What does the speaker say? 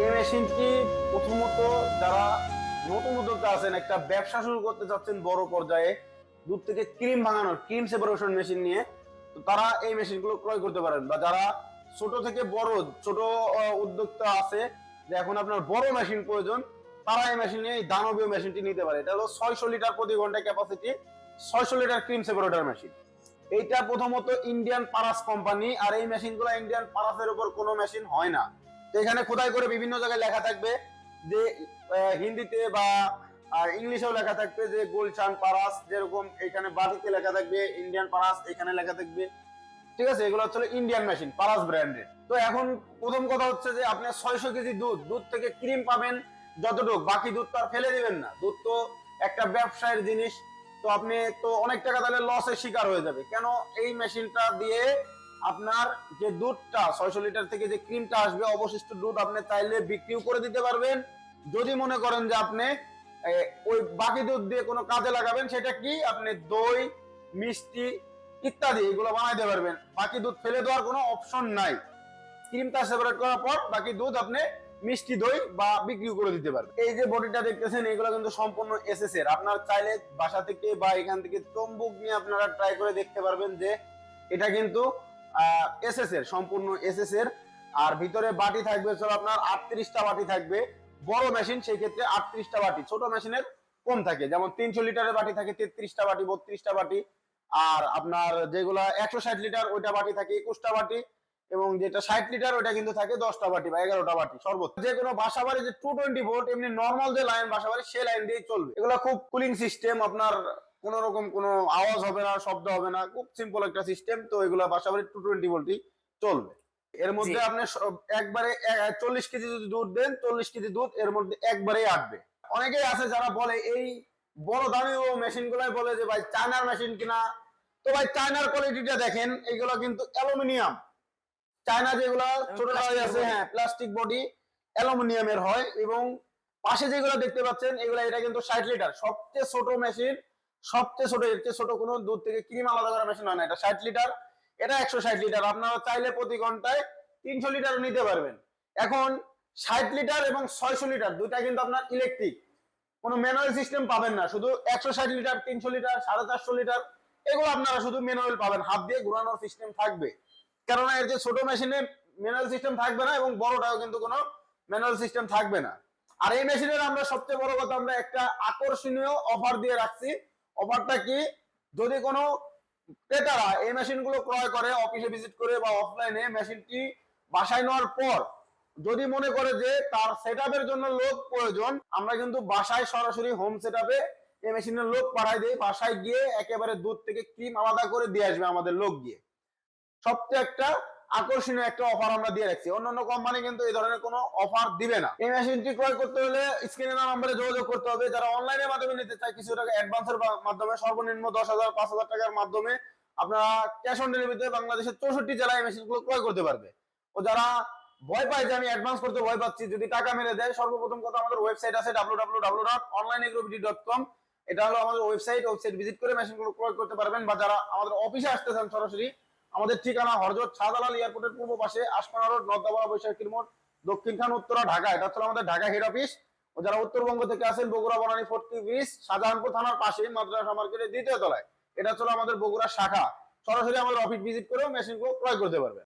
এই মেশিনটি প্রথমত যারা নতুন উদ্যোক্তা আছেন, একটা ব্যবসা শুরু করতে চাচ্ছেন বড় পর্যায়ে, দুধ থেকে ক্রিম ভাঙানোর ক্রিম সেপারেশন মেশিন নিয়ে, তো তারা এই মেশিনগুলো ক্রয় করতে পারেন। বা যারা ছোট থেকে বড় ছোট উদ্যোক্তা আছে, যে এখন আপনার বড় মেশিন প্রয়োজন, তারা এই মেশিন নিয়ে এই দানবীয় মেশিনটি নিতে পারে। এটা হলো 600 লিটার প্রতি ঘন্টা capacity, 600 litre cream separator machine. এইটা প্রথমত ইন্ডিয়ান পারাস কোম্পানি, আর এই মেশিনগুলো ইন্ডিয়ান পারাসের উপর কোনো মেশিন হয় না। তো এখানে খোদাই করে বিভিন্ন জায়গায় লেখা থাকবে যে হিন্দিতে বা ইংলিশেও লেখা থাকবে যে গুলশান পারাস, যেরকম এখানে বাটিতে লেখা থাকবে ইন্ডিয়ান পারাস, এখানে লেখা থাকবে। ঠিক আছে, এগুলো হচ্ছে ইন্ডিয়ান মেশিন, পারাস ব্র্যান্ডের। তো এখন প্রথম কথা হচ্ছে যে আপনি 600 কেজি দুধ থেকে ক্রিম পাবেন যতটুকু, বাকি দুধ তো আর ফেলে দিবেন না। দুধ তো একটা ব্যবসায়ের জিনিস, তো আপনি তো অনেক টাকা তাহলে লসের শিকার হয়ে যাবে। কেন এই মেশিনটা দিয়ে আপনার যে দুধটা 600 লিটার থেকে যে ক্রিমটা আসবে, অবশিষ্ট দুধ আপনি চাইলে বিক্রিও করে দিতে পারবেন। যদি মনে করেন যে আপনি ওই বাকি দুধ দিয়ে কোনো কাজে লাগাবেন, সেটা কি আপনি দই, মিষ্টি ইত্যাদি এগুলো বানাইতে পারবেন। বাকি দুধ ফেলে দেওয়ার কোনো অপশন নাই। ক্রিমটা সেপারেট করার পর বাকি দুধ আপনি মিষ্টি দই বা বিক্রি করে দিতে পারবেন। এই যে বডিটা দেখতেছেন, এগুলো কিন্তু সম্পূর্ণ এসএস এর। আপনার চাইলে বাসা থেকে বা এখান থেকে চম্বুক নিয়ে আপনারা ট্রাই করে দেখতে পারবেন যে এটা কিন্তু এসএস এর, সম্পূর্ণ এসএস এর। আর ভিতরে বাটি থাকবে চলো আপনার 38টা বাটি থাকবে। বড় মেশিন সেই ক্ষেত্রে 38টা বাটি, ছোট মেশিনের কম থাকে। যেমন 300 লিটারের বাটি থাকে 33টা বাটি, 32টা বাটি। আর আপনার যেগুলা 160 লিটার ওইটা বাটি থাকে 21টা বাটি, এবং যেটা 60 লিটার ওটা কিন্তু থাকে 10টা বাটি বা 11টা বাটি সর্বোচ্চ। যে কোনো বাসা বাড়ি যে 220 ভোল্ট, এমনি নর্মাল যে লাইন বাসা বাড়ি সেই লাইন দিয়ে চলবে। এগুলো খুব কুলিং সিস্টেম, আপনার কোন রকম কোনো আওয়াজ হবে না, শব্দ হবে না, খুব সিম্পল একটা সিস্টেম। তো এগুলো বাসা বাড়ি 220 ভোল্টই চলবে। এর মধ্যে আপনি একবারে 40 কেজি যদি দুধ দেন, 40 কেজি দুধ এর মধ্যে একবারেই আটবে। অনেকেই আছে যারা বলে এই বড় দামি ও মেশিন গুলাই বলে যে ভাই চায়নার মেশিন কিনা। তো ভাই চায়নার কোয়ালিটিটা দেখেন, এগুলো কিন্তু অ্যালুমিনিয়াম। চায়না যেগুলো ছোট আছে, হ্যাঁ প্লাস্টিক বডি, অ্যালুমিনিয়ামের হয়। এবং পাশে যেগুলো দেখতে পাচ্ছেন এগুলো, এটা কিন্তু 60 লিটার, সবচেয়ে ছোট মেশিন, সবচেয়ে ছোট। এর চেয়ে ছোট কোনো দুধ থেকে ক্রিম আলাদা করা মেশিন হয় না। এটা 60 লিটার, এটা 160 লিটার। আপনারা চাইলে প্রতি ঘন্টায় 300 লিটার নিতে পারবেন। এখন 60 লিটার এবং 600 লিটার দুইটা কিন্তু আপনার ইলেকট্রিক, কোনো ম্যানুয়াল সিস্টেম পাবেন না। শুধু 160 লিটার, 300 লিটার, 450 লিটার এগুলো আপনারা শুধু ম্যানুয়াল পাবেন, হাত দিয়ে ঘোরানোর সিস্টেম থাকবে। কেননা এর যে ছোট মেশিনে ম্যানুয়াল সিস্টেম থাকবে না, এবং বড়টাও কিন্তু কোনো ম্যানুয়াল সিস্টেম থাকবে না। আর এই মেশিনের আমরা সবচেয়ে বড় কথা, আমরা একটা আকর্ষণীয় অফার দিয়ে রাখছি। অফারটা কি, যদি কোনো ক্রেতারা এই মেশিনগুলো ক্রয় করে অফিসে ভিজিট করে বা অফলাইনে, মেশিনটি বাসায় নেওয়ার পর যদি মনে করে যে তার সেটআপের জন্য লোক প্রয়োজন, আমরা কিন্তু বাসায় সরাসরি হোম সেটআপে এই মেশিনের লোক পাঠাই দেই। বাসায় গিয়ে একেবারে দুধ থেকে ক্রিম আলাদা করে দিয়ে আসবে আমাদের লোক গিয়ে। সবচেয়ে একটা আকর্ষণীয় একটা অফার আমরা দিয়ে রাখছি। অন্যান্য কোম্পানি কিন্তু এই ধরনের কোনো অফার দিবে না। এই মেশিনটি ক্রয় করতে হলে স্ক্রিনে দেওয়া নম্বরে যোগাযোগ করতে হবে। যারা অনলাইনের মাধ্যমে নিতে চায়, কিছু টাকা অ্যাডভান্সের মাধ্যমে, সর্বনিম্ন 10,000 5,000 টাকার মাধ্যমে আপনারা ক্যাশ অন ডেলিভারিতে বাংলাদেশের 64 জেলায় এই মেশিনগুলো ক্রয় করতে পারবে। ও যারা ভয় পায় যে আমি অ্যাডভান্স করতে ভয় পাচ্ছি, যদি টাকা মেরে দেয়, সর্বপ্রথম কথা আমাদের ওয়েবসাইট আছে www.onlineagrobity.com। এটা হলো আমাদের ওয়েবসাইট ভিজিট করে মেশিনগুলো ক্রয় করতে পারবেন। বা যারা আমাদের অফিসে আসতে চান সরাসরি, আমাদের ঠিকানা হযরত শাহজালাল এয়ারপোর্টের পূর্ব পাশে, আশপাড়া রোড, নর্দাপাড়া বৈশাখীর মোড়, দক্ষিণখান উত্তরা, ঢাকা। এটা হচ্ছে আমাদের ঢাকা হেড অফিস। ও যারা উত্তরবঙ্গ থেকে আসেন, বগুড়া বনানী 40 ব্রিজ, শাহজাহানপুর থানার পাশে মাদ্রাসা মার্কেটের দ্বিতীয় তলায়, এটা হচ্ছে আমাদের বগুড়া শাখা। সরাসরি আমাদের অফিস ভিজিট করেও মেশিনগুলো ক্রয় করতে পারবেন।